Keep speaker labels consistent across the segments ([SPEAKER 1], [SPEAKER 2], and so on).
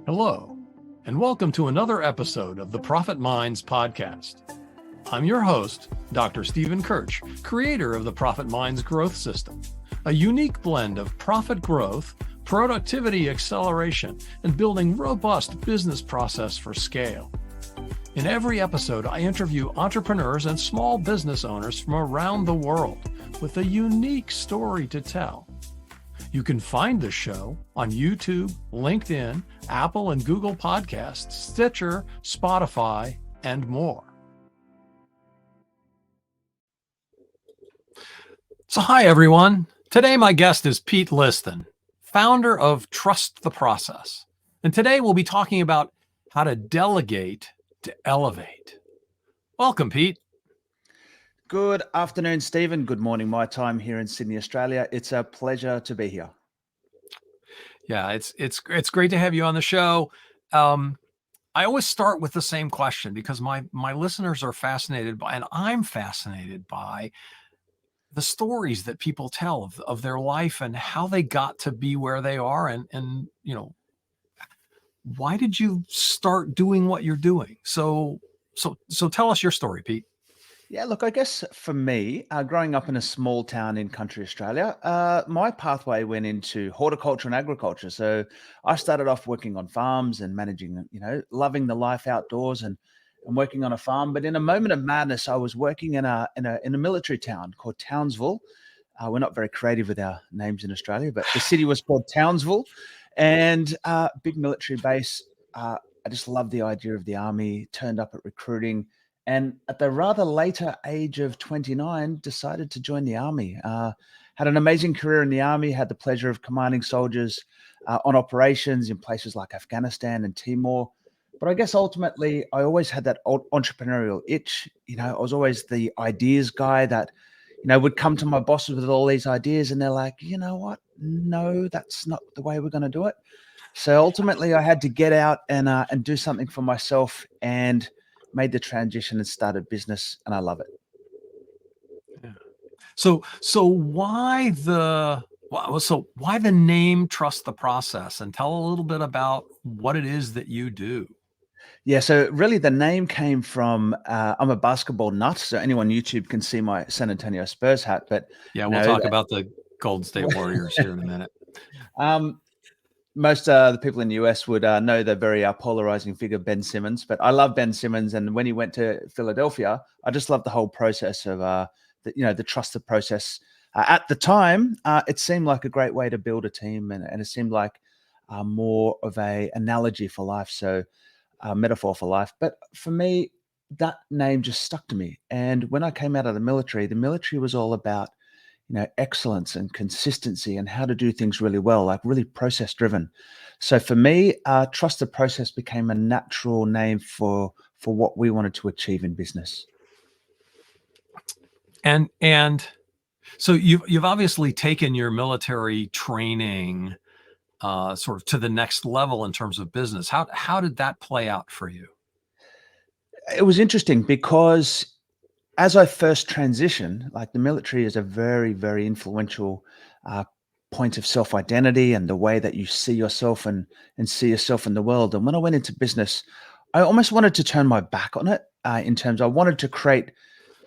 [SPEAKER 1] Hello, and welcome to another episode of the Profit Minds podcast. I'm your host, Dr. Stephen Kirch, creator of the Profit Minds Growth System, a unique blend of profit growth, productivity acceleration, and building robust business process for scale. In every episode, I interview entrepreneurs and small business owners from around the world with a unique story to tell. You can find the show on YouTube, LinkedIn, Apple and Google Podcasts, Stitcher, Spotify, and more. So hi, everyone. Today, my guest is Pete Liston, founder of Trust the Process. And today we'll be talking about how to delegate to elevate. Welcome, Pete.
[SPEAKER 2] Good afternoon, Stephen. Good morning, my time here in Sydney, Australia. It's a pleasure to be here.
[SPEAKER 1] Yeah, it's great to have you on the show. I always start with the same question because my listeners are fascinated by, and I'm fascinated by, the stories that people tell of their life and how they got to be where they are, and you know, why did you start doing what you're doing? So tell us your story, Pete.
[SPEAKER 2] Yeah, look, I guess for me, growing up in a small town in country Australia, my pathway went into horticulture and agriculture. So I started off working on farms and managing, loving the life outdoors and working on a farm. But in a moment of madness, I was working in a military town called Townsville. We're not very creative with our names in Australia, but the city was called Townsville, and big military base. I just loved the idea of the army. Turned up at recruiting. And at the rather later age of 29, decided to join the army. Had an amazing career in the army, had the pleasure of commanding soldiers on operations in places like Afghanistan and Timor. But I guess ultimately, I always had that entrepreneurial itch. I was always the ideas guy that, would come to my bosses with all these ideas. And they're like, you know what? No, that's not the way we're going to do it. So ultimately, I had to get out and do something for myself, and made the transition and started business, and I love it.
[SPEAKER 1] Yeah. So why the name Trust the Process, and tell a little bit about what it is that you do.
[SPEAKER 2] Yeah, so really the name came from, I'm a basketball nut, so anyone on YouTube can see my San Antonio Spurs hat. But
[SPEAKER 1] yeah, we'll talk about the Golden State Warriors here in a minute.
[SPEAKER 2] Most the people in the US would know the very polarizing figure Ben Simmons, but I love Ben Simmons. And when he went to Philadelphia, I just loved the whole process of the trusted process. At the time, it seemed like a great way to build a team, and it seemed like more of a analogy for life, so a metaphor for life. But for me, that name just stuck to me. And when I came out of the military was all about excellence and consistency and how to do things really well, like really process driven. So for me, Trust the Process became a natural name for what we wanted to achieve in business.
[SPEAKER 1] And so you've obviously taken your military training sort of to the next level in terms of business. How did that play out for you?
[SPEAKER 2] It was interesting because as I first transitioned, like, the military is a very, very influential point of self-identity and the way that you see yourself and see yourself in the world. And when I went into business, I almost wanted to turn my back on it, in terms I wanted to create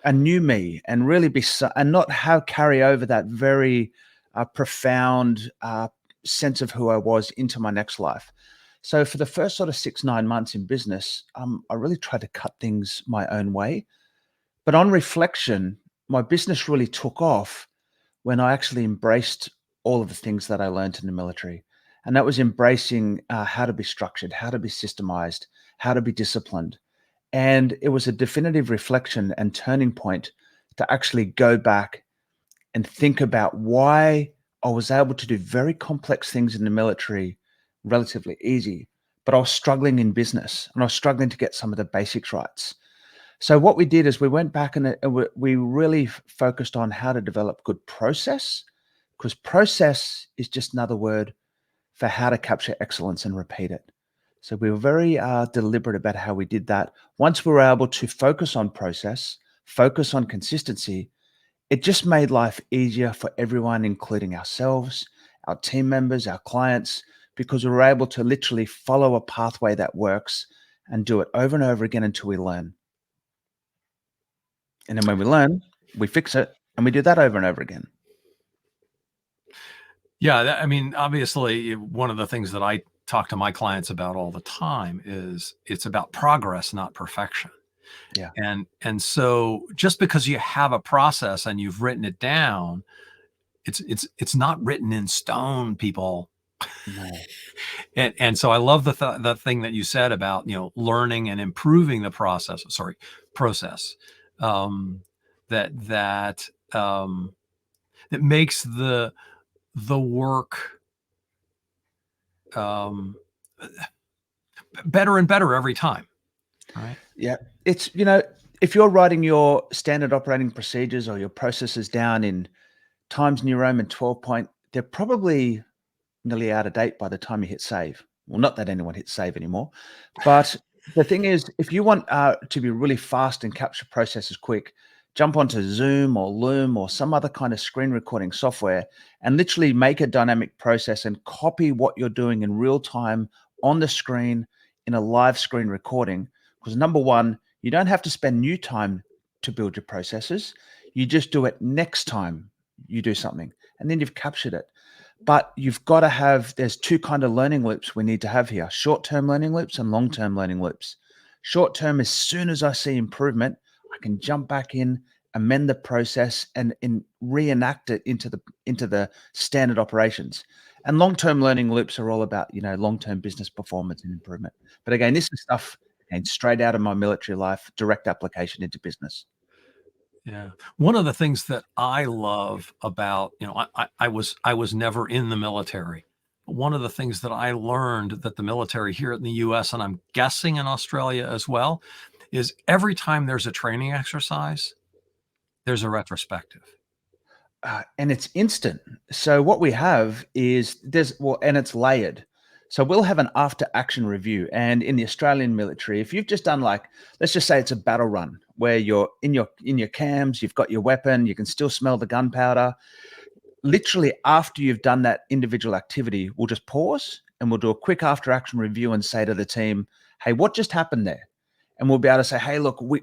[SPEAKER 2] a new me and really and not carry over that very profound sense of who I was into my next life. So for the first sort of 6-9 months in business, I really tried to cut things my own way. But on reflection, my business really took off when I actually embraced all of the things that I learned in the military. And that was embracing how to be structured, how to be systemized, how to be disciplined. And it was a definitive reflection and turning point to actually go back and think about why I was able to do very complex things in the military relatively easy, but I was struggling in business and I was struggling to get some of the basics right. So what we did is we went back and we really focused on how to develop good process, because process is just another word for how to capture excellence and repeat it. So we were very deliberate about how we did that. Once we were able to focus on process, focus on consistency, it just made life easier for everyone, including ourselves, our team members, our clients, because we're able to literally follow a pathway that works and do it over and over again until we learn. And then when we learn, we fix it, and we do that over and over again.
[SPEAKER 1] Yeah, I mean, obviously, one of the things that I talk to my clients about all the time is it's about progress, not perfection.
[SPEAKER 2] Yeah.
[SPEAKER 1] And so just because you have a process and you've written it down, it's not written in stone, people.
[SPEAKER 2] No.
[SPEAKER 1] And so I love the thing that you said about, learning and improving the process. Um, that makes the work um, better and better every time. Right.
[SPEAKER 2] Yeah. It's, if you're writing your standard operating procedures or your processes down in Times New Roman 12 point, they're probably nearly out of date by the time you hit save. Well, not that anyone hits save anymore, but the thing is, if you want to be really fast and capture processes quick, jump onto Zoom or Loom or some other kind of screen recording software and literally make a dynamic process and copy what you're doing in real time on the screen in a live screen recording. Because number one, you don't have to spend new time to build your processes. You just do it next time you do something, and then you've captured it. But you've got to have, there's two kind of learning loops we need to have here: short-term learning loops and long-term learning loops. Short-term, as soon as I see improvement, I can jump back in, amend the process, and reenact it into the standard operations. And long-term learning loops are all about, long-term business performance and improvement. But again, this is stuff and straight out of my military life, direct application into business.
[SPEAKER 1] Yeah. One of the things that I love about, I was never in the military. One of the things that I learned that the military here in the US, and I'm guessing in Australia as well, is every time there's a training exercise, there's a retrospective.
[SPEAKER 2] And it's instant. So what we have is and it's layered. So we'll have an after action review. And in the Australian military, if you've just done, like, let's just say it's a battle run where you're in your cams, you've got your weapon, you can still smell the gunpowder. Literally after you've done that individual activity, we'll just pause and we'll do a quick after action review and say to the team, hey, what just happened there? And we'll be able to say, hey, look, we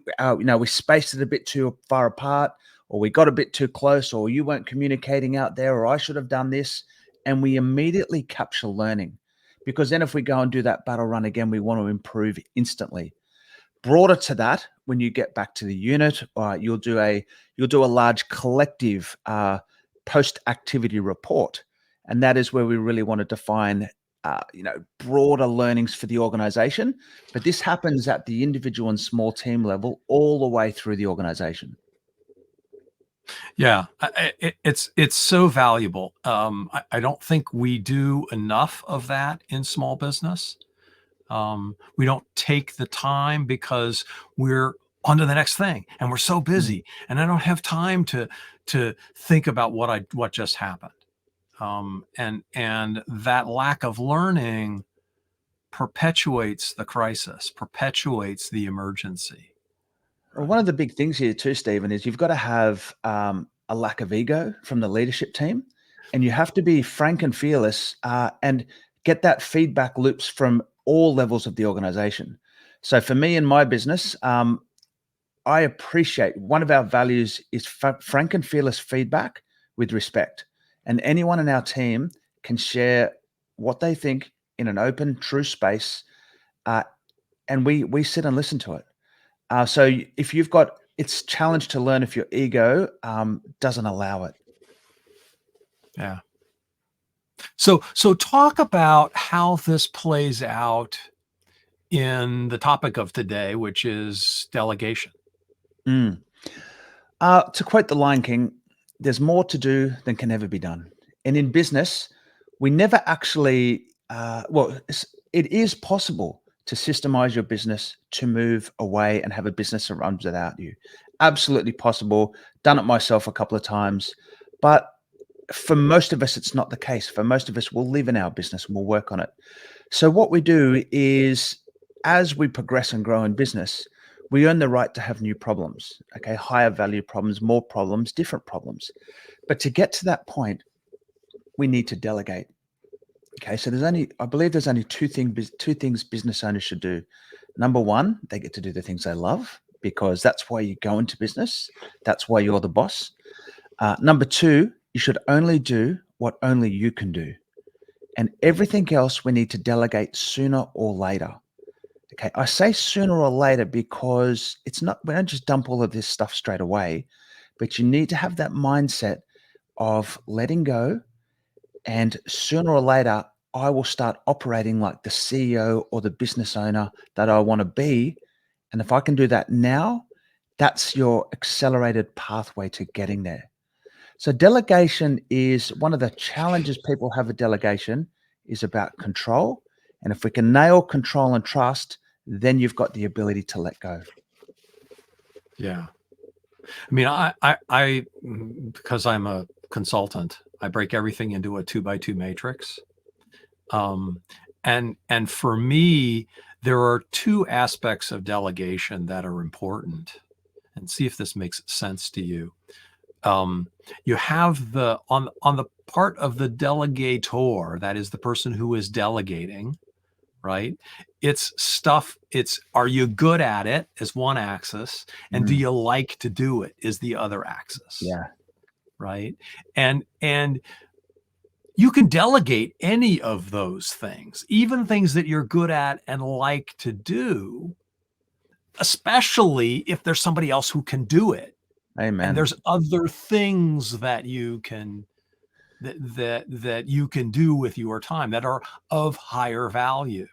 [SPEAKER 2] spaced it a bit too far apart, or we got a bit too close, or you weren't communicating out there, or I should have done this. And we immediately capture learning, because then if we go and do that battle run again, we want to improve instantly. Broader to that, when you get back to the unit, you'll do a large collective post-activity report. And that is where we really want to define broader learnings for the organization. But this happens at the individual and small team level all the way through the organization.
[SPEAKER 1] Yeah, it's so valuable. I don't think we do enough of that in small business. We don't take the time because we're on to the next thing and we're so busy, and I don't have time to think about what just happened. And that lack of learning perpetuates the crisis, perpetuates the emergency.
[SPEAKER 2] Well, one of the big things here too, Stephen, is you've got to have a lack of ego from the leadership team, and you have to be frank and fearless and get that feedback loops from all levels of the organization. So for me in my business, I appreciate, one of our values is frank and fearless feedback with respect. And anyone in our team can share what they think in an open, true space, and we sit and listen to it. So if you've got, it's challenge to learn if your ego doesn't allow it.
[SPEAKER 1] Yeah. So talk about how this plays out in the topic of today, which is delegation.
[SPEAKER 2] To quote the Lion King, there's more to do than can ever be done. And in business, we never actually, it is possible to systemize your business, to move away and have a business that runs without you. Absolutely possible. Done it myself a couple of times. But for most of us, it's not the case. For most of us, we'll live in our business and we'll work on it. So what we do is, as we progress and grow in business, we earn the right to have new problems, okay? Higher value problems, more problems, different problems. But to get to that point, we need to delegate. Okay, so I believe there's only two things business owners should do. Number one, they get to do the things they love because that's why you go into business. That's why you're the boss. Number two, you should only do what only you can do. And everything else we need to delegate sooner or later. Okay, I say sooner or later because we don't just dump all of this stuff straight away, but you need to have that mindset of letting go. And sooner or later, I will start operating like the CEO or the business owner that I want to be. And if I can do that now, that's your accelerated pathway to getting there. So delegation is one of the challenges people have with delegation is about control. And if we can nail control and trust, then you've got the ability to let go.
[SPEAKER 1] Yeah. I mean, because I'm a consultant, I break everything into a 2x2 matrix. And for me, there are two aspects of delegation that are important, and see if this makes sense to you. You have on the part of the delegator, that is the person who is delegating, right? It's stuff, are you good at it is one axis, and do you like to do it is the other axis.
[SPEAKER 2] Yeah.
[SPEAKER 1] Right. And you can delegate any of those things, even things that you're good at and like to do, especially if there's somebody else who can do it.
[SPEAKER 2] Amen.
[SPEAKER 1] And there's other things that you can that you can do with your time that are of higher value.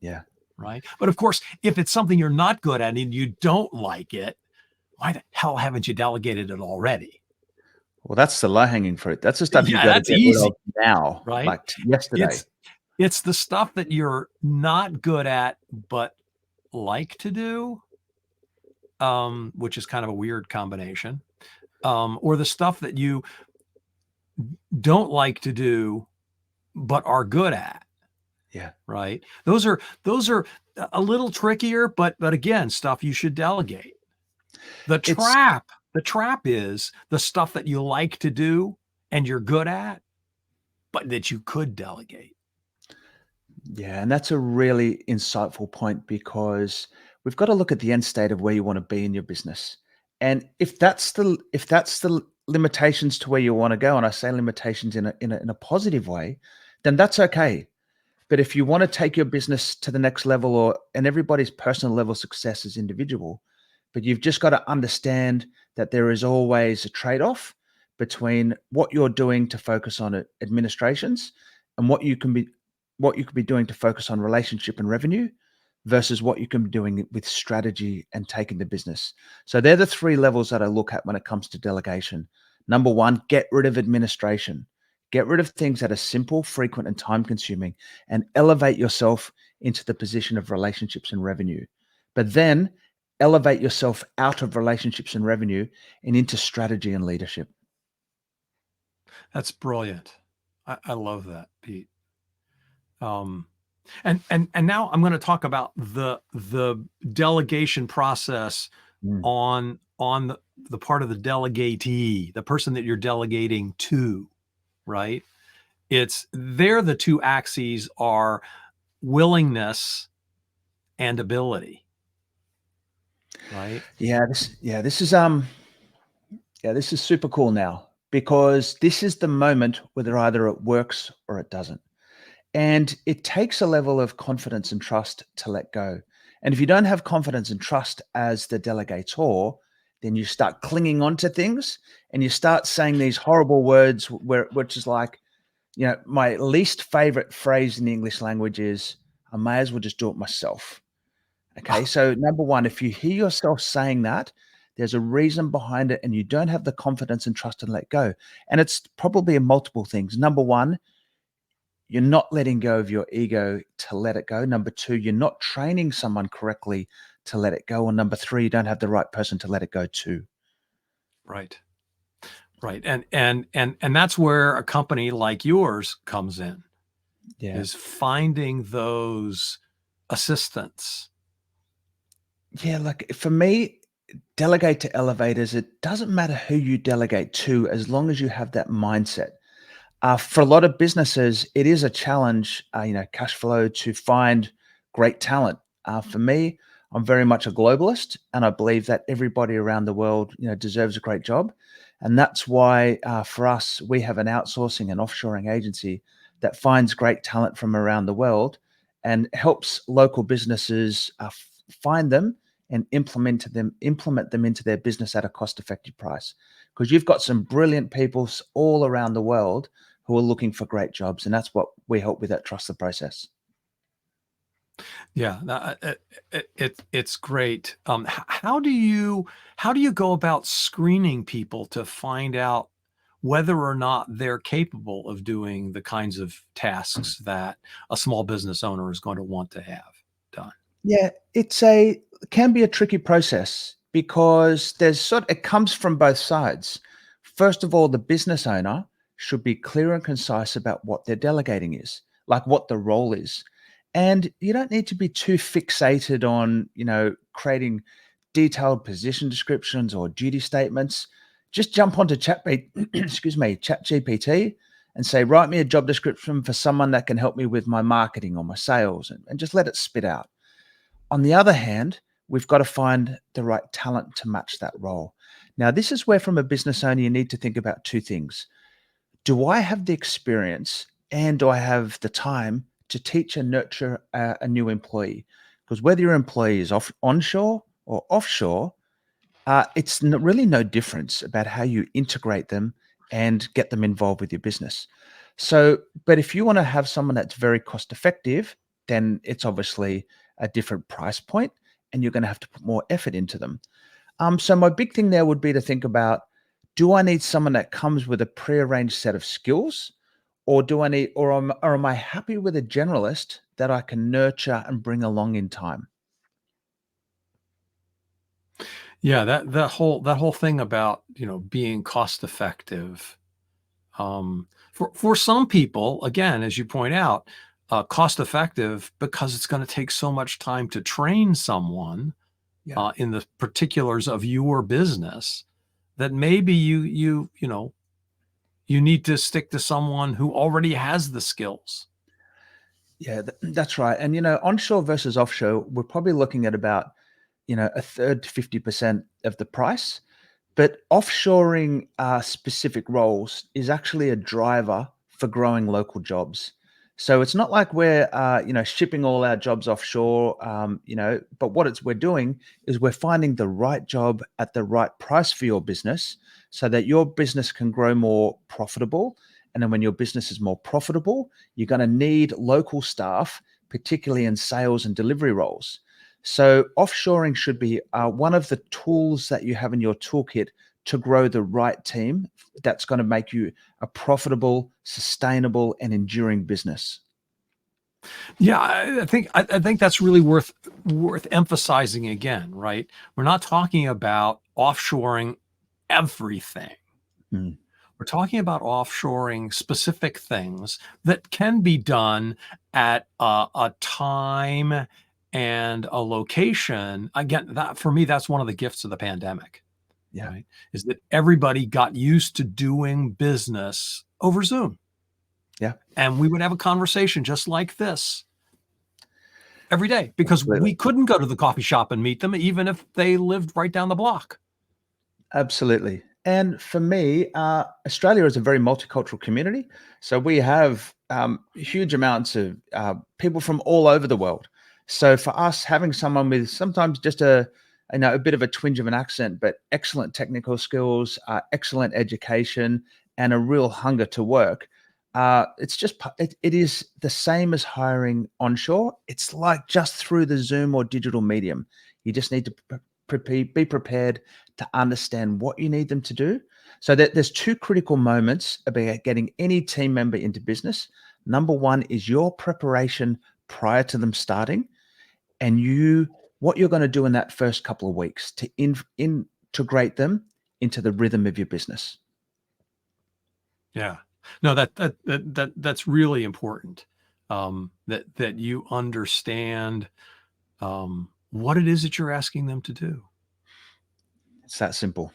[SPEAKER 2] Yeah.
[SPEAKER 1] Right. But of course, if it's something you're not good at and you don't like it, why the hell haven't you delegated it already?
[SPEAKER 2] Well, that's the low-hanging fruit. That's the stuff you got to
[SPEAKER 1] that's
[SPEAKER 2] get
[SPEAKER 1] easy,
[SPEAKER 2] rid of now,
[SPEAKER 1] right?
[SPEAKER 2] like yesterday.
[SPEAKER 1] It's the stuff that you're not good at but like to do, which is kind of a weird combination, or the stuff that you don't like to do but are good at.
[SPEAKER 2] Yeah.
[SPEAKER 1] Right. Those are a little trickier, but again, stuff you should delegate. The trap is the stuff that you like to do and you're good at, but that you could delegate.
[SPEAKER 2] Yeah, and that's a really insightful point because we've got to look at the end state of where you want to be in your business. And if that's the limitations to where you want to go, and I say limitations in a positive way, then that's okay. But if you want to take your business to the next level, and everybody's personal level of success is individual, but you've just got to understand that there is always a trade-off between what you're doing to focus on administrations and what you could be doing to focus on relationship and revenue versus what you can be doing with strategy and taking the business. So they're the three levels that I look at when it comes to delegation. Number one, get rid of administration. Get rid of things that are simple, frequent, and time consuming, and elevate yourself into the position of relationships and revenue. But then elevate yourself out of relationships and revenue and into strategy and leadership.
[SPEAKER 1] That's brilliant. I love that, Pete. And now I'm going to talk about the delegation process on the part of the delegatee, the person that you're delegating to, right? They're the two axes are willingness and ability, right?
[SPEAKER 2] This is super cool now because this is the moment where either it works or it doesn't. And it takes a level of confidence and trust to let go. And if you don't have confidence and trust as the delegator, then you start clinging on to things and you start saying these horrible words which is like, my least favorite phrase in the English language is, I may as well just do it myself. Okay. So number one, if you hear yourself saying that, there's a reason behind it and you don't have the confidence and trust to let go. And it's probably in multiple things. Number one, you're not letting go of your ego to let it go. Number two, you're not training someone correctly to let it go. Or number three, you don't have the right person to let it go to.
[SPEAKER 1] Right. Right. And that's where a company like yours comes in.
[SPEAKER 2] Yeah.
[SPEAKER 1] Is finding those assistants.
[SPEAKER 2] Yeah. Like for me, delegate to elevators. It doesn't matter who you delegate to, as long as you have that mindset. For a lot of businesses, it is a challenge, cash flow to find great talent. For me, I'm very much a globalist, and I believe that everybody around the world, deserves a great job, and that's why for us, we have an outsourcing and offshoring agency that finds great talent from around the world and helps local businesses find them and implement them into their business at a cost-effective price. Because you've got some brilliant people all around the world who are looking for great jobs, and that's what we help with at Trust the Process.
[SPEAKER 1] Yeah, it's great. How do you go about screening people to find out whether or not they're capable of doing the kinds of tasks that a small business owner is going to want to have done?
[SPEAKER 2] Yeah, can be a tricky process because it comes from both sides. First of all, the business owner should be clear and concise about what their delegating is, like what the role is. And you don't need to be too fixated on, creating detailed position descriptions or duty statements. Just jump onto Chat GPT and say, write me a job description for someone that can help me with my marketing or my sales, and just let it spit out. On the other hand, we've got to find the right talent to match that role. Now, this is where, from a business owner, you need to think about two things. Do I have the experience and do I have the time to teach and nurture a new employee? Because whether your employee is onshore or offshore, it's really no difference about how you integrate them and get them involved with your business. So, but if you want to have someone that's very cost effective, then it's obviously a different price point and you're going to have to put more effort into them. So my big thing there would be to think about, do I need someone that comes with a prearranged set of skills, or am I happy with a generalist that I can nurture and bring along in time?
[SPEAKER 1] Yeah, that whole thing about, being cost effective. For some people, again, as you point out, cost effective because it's going to take so much time to train someone
[SPEAKER 2] Yeah.
[SPEAKER 1] in the particulars of your business that maybe you need to stick to someone who already has the skills.
[SPEAKER 2] Yeah, that's right. And onshore versus offshore, we're probably looking at about a third to 50% of the price. But offshoring specific roles is actually a driver for growing local jobs. So it's not like we're shipping all our jobs offshore. But we're doing is we're finding the right job at the right price for your business, so that your business can grow more profitable. And then when your business is more profitable, you're going to need local staff, particularly in sales and delivery roles. So offshoring should be one of the tools that you have in your toolkit to grow the right team that's going to make you a profitable, sustainable, and enduring business.
[SPEAKER 1] Yeah, I think that's really worth emphasizing again, right? We're not talking about offshoring everything.
[SPEAKER 2] Mm.
[SPEAKER 1] We're talking about offshoring specific things that can be done at a time and a location. Again, that for me, that's one of the gifts of the pandemic,
[SPEAKER 2] Yeah.
[SPEAKER 1] right? Is that everybody got used to doing business over Zoom.
[SPEAKER 2] Yeah.
[SPEAKER 1] And we would have a conversation just like this every day because we
[SPEAKER 2] Absolutely.
[SPEAKER 1] couldn't go to the coffee shop and meet them, even if they lived right down the block.
[SPEAKER 2] Absolutely. And for me, Australia is a very multicultural community. So we have huge amounts of people from all over the world. So for us, having someone with sometimes just a bit of a twinge of an accent, but excellent technical skills, excellent education, and a real hunger to work, it is the same as hiring onshore. It's like just through the Zoom or digital medium. You just need to be prepared to understand what you need them to do. So that there's two critical moments about getting any team member into business. Number one is your preparation prior to them starting, and what you're going to do in that first couple of weeks to integrate them into the rhythm of your business.
[SPEAKER 1] Yeah. No, that's really important. That you understand what it is that you're asking them to do.
[SPEAKER 2] It's that simple.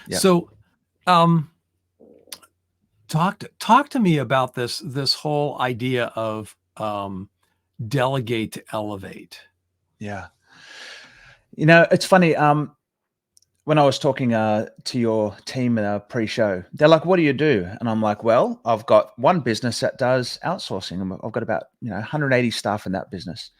[SPEAKER 2] Yeah.
[SPEAKER 1] So, um, Talk to me about this whole idea of delegate to elevate.
[SPEAKER 2] Yeah. It's funny. When I was talking to your team pre-show, they're like, "What do you do?" And I'm like, "Well, I've got one business that does outsourcing. I've got about 180 staff in that business,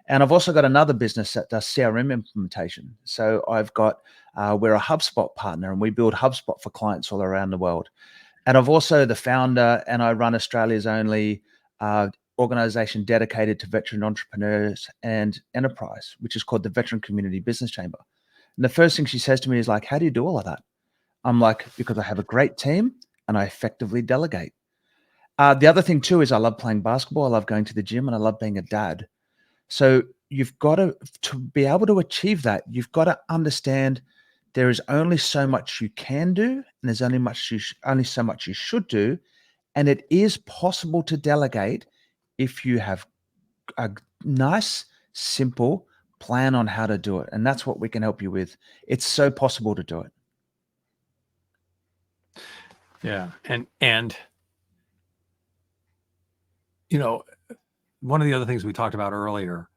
[SPEAKER 2] and I've also got another business that does CRM implementation. So I've got we're a HubSpot partner, and we build HubSpot for clients all around the world. And I've also the founder, and I run Australia's only organization dedicated to veteran entrepreneurs and enterprise, which is called the Veteran Community Business Chamber." And the first thing she says to me is like, "How do you do all of that?" I'm like, "Because I have a great team and I effectively delegate." The other thing too is I love playing basketball. I love going to the gym and I love being a dad. So you've got to be able to achieve that. You've got to understand there is only so much you can do, and there's only so much you should do, and it is possible to delegate if you have a nice, simple plan on how to do it. And that's what we can help you with. It's so possible to do it.
[SPEAKER 1] Yeah. And one of the other things we talked about earlier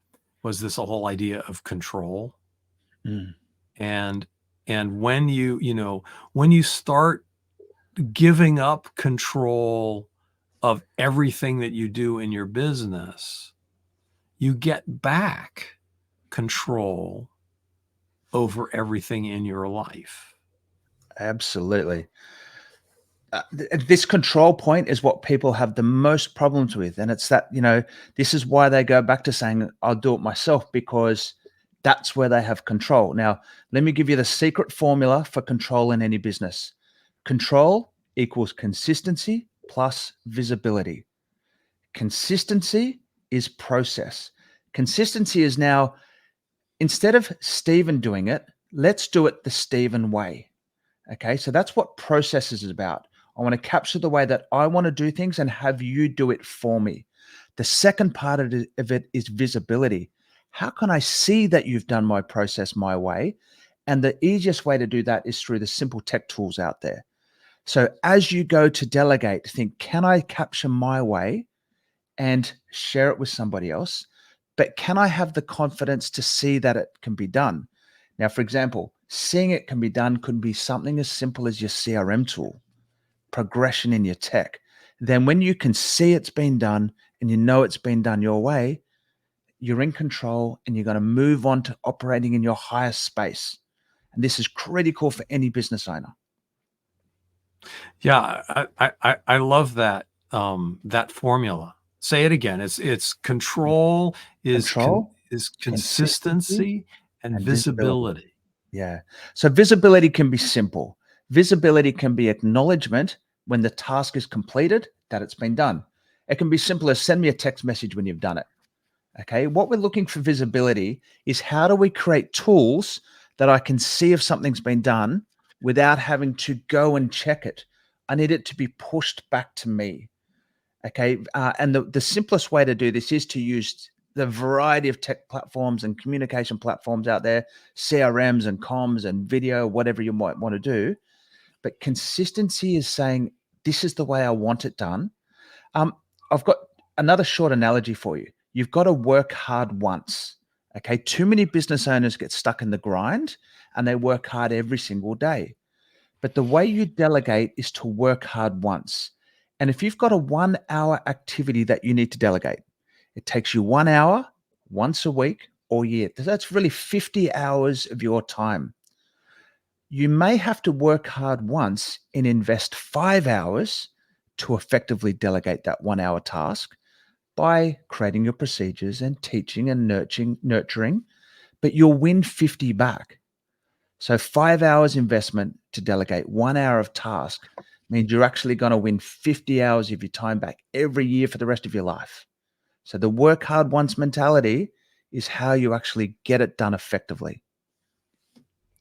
[SPEAKER 1] was this whole idea of control.
[SPEAKER 2] Mm.
[SPEAKER 1] And when you start giving up control of everything that you do in your business, you get back control over everything in your life.
[SPEAKER 2] Absolutely. This control point is what people have the most problems with. And it's that, this is why they go back to saying, "I'll do it myself," because that's where they have control. Now, let me give you the secret formula for control in any business. Control equals consistency plus visibility. Consistency is process. Consistency is now, instead of Stephen doing it, let's do it the Stephen way. Okay, so that's what process is about. I want to capture the way that I want to do things and have you do it for me. The second part of it is visibility. How can I see that you've done my process my way? And the easiest way to do that is through the simple tech tools out there. So as you go to delegate, think, can I capture my way and share it with somebody else? But can I have the confidence to see that it can be done? Now, for example, seeing it can be done could be something as simple as your CRM tool, progression in your tech. Then when you can see it's been done and you know it's been done your way, you're in control and you're going to move on to operating in your highest space. And this is critical for any business owner.
[SPEAKER 1] Yeah, I love that that formula. Say it again. It's control is
[SPEAKER 2] Control, consistency,
[SPEAKER 1] consistency and
[SPEAKER 2] and visibility.
[SPEAKER 1] visibility.
[SPEAKER 2] Yeah. So visibility can be simple. Visibility can be acknowledgement when the task is completed that it's been done. It can be simple as send me a text message when you've done it. Okay. What we're looking for visibility is how do we create tools that I can see if something's been done without having to go and check it. I need it to be pushed back to me. Okay. And the simplest way to do this is to use the variety of tech platforms and communication platforms out there, CRMs and comms and video, whatever you might want to do. But consistency is saying, this is the way I want it done. I've got another short analogy for you. You've got to work hard once. Okay. Too many business owners get stuck in the grind and they work hard every single day. But the way you delegate is to work hard once. And if you've got a 1 hour activity that you need to delegate, it takes you 1 hour once a week or year. That's really 50 hours of your time. You may have to work hard once and invest 5 hours to effectively delegate that 1 hour task by creating your procedures and teaching and nurturing, but you'll win 50 back. So 5 hours investment to delegate 1 hour of task means you're actually going to win 50 hours of your time back every year for the rest of your life. So the work hard once mentality is how you actually get it done effectively.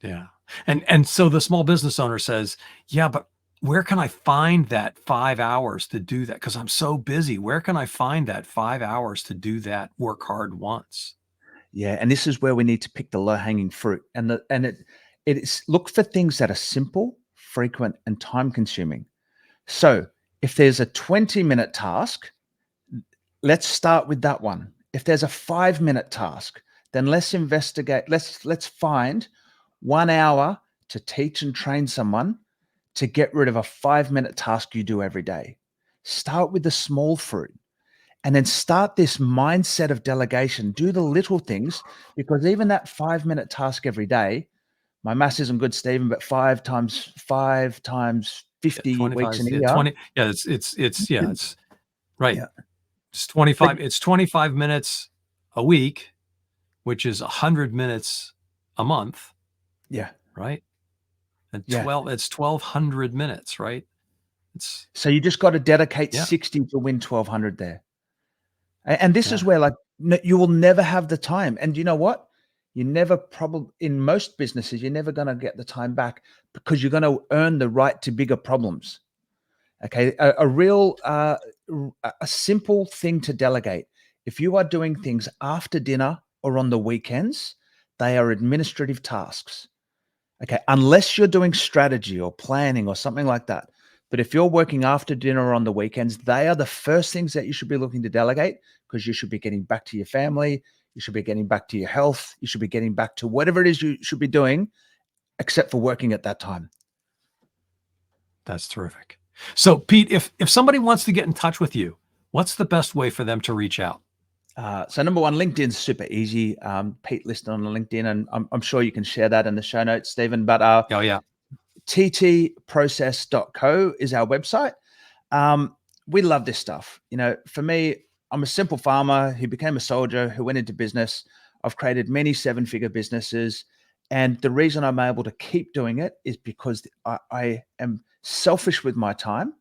[SPEAKER 1] Yeah. And so the small business owner says, yeah, but where can I find that 5 hours to do that? Because I'm so busy. Where can I find that 5 hours to do that work hard once?
[SPEAKER 2] Yeah, and this is where we need to pick the low hanging fruit, and it is look for things that are simple, frequent, and time consuming. So If there's a 20-minute task, let's start with that one. If there's a 5-minute task, then let's investigate. Let's find 1 hour to teach and train someone to get rid of a 5-minute task you do every day. Start with the small fruit and then start this mindset of delegation. Do the little things, because even that 5-minute task every day, my maths isn't good, Stephen, but 5 times 50 weeks in a year.
[SPEAKER 1] 20, yeah, it's right.
[SPEAKER 2] Yeah.
[SPEAKER 1] It's 25 minutes a week, which is 100 minutes a month.
[SPEAKER 2] Yeah.
[SPEAKER 1] Right. And
[SPEAKER 2] Yeah.
[SPEAKER 1] it's 1,200 minutes, right?
[SPEAKER 2] So you just got to dedicate
[SPEAKER 1] Yeah.
[SPEAKER 2] 60 to win 1,200 there. And this is where, like, you will never have the time. And you know what? You never in most businesses, you're never going to get the time back, because you're going to earn the right to bigger problems. Okay. A simple thing to delegate. If you are doing things after dinner or on the weekends, they are administrative tasks. Okay. Unless you're doing strategy or planning or something like that. But if you're working after dinner or on the weekends, they are the first things that you should be looking to delegate, because you should be getting back to your family. You should be getting back to your health. You should be getting back to whatever it is you should be doing, except for working at that time.
[SPEAKER 1] That's terrific. So, Pete, if somebody wants to get in touch with you, what's the best way for them to reach out?
[SPEAKER 2] So number one, LinkedIn's super easy. Pete Liston on LinkedIn, and I'm sure you can share that in the show notes, Stephen. But
[SPEAKER 1] oh yeah,
[SPEAKER 2] ttprocess.co is our website. We love this stuff. You know, for me, I'm a simple farmer who became a soldier, who went into business. I've created many 7-figure businesses. And the reason I'm able to keep doing it is because I am selfish with my time.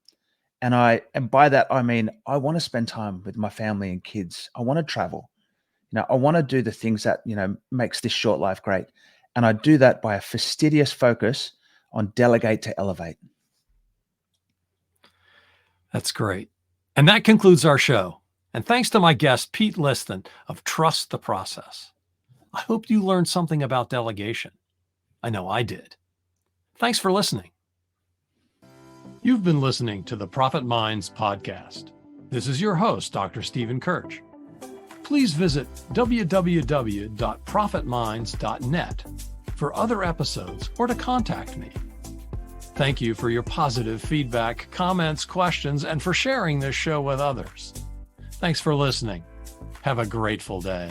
[SPEAKER 2] And by that, I mean, I want to spend time with my family and kids. I want to travel. You know, I want to do the things that, you know, makes this short life great. And I do that by a fastidious focus on delegate to elevate.
[SPEAKER 1] That's great. And that concludes our show. And thanks to my guest, Pete Liston of Trust the Process. I hope you learned something about delegation. I know I did. Thanks for listening. You've been listening to the Profit Minds podcast. This is your host, Dr. Stephen Kirch. Please visit www.profitminds.net for other episodes or to contact me. Thank you for your positive feedback, comments, questions, and for sharing this show with others. Thanks for listening. Have a grateful day.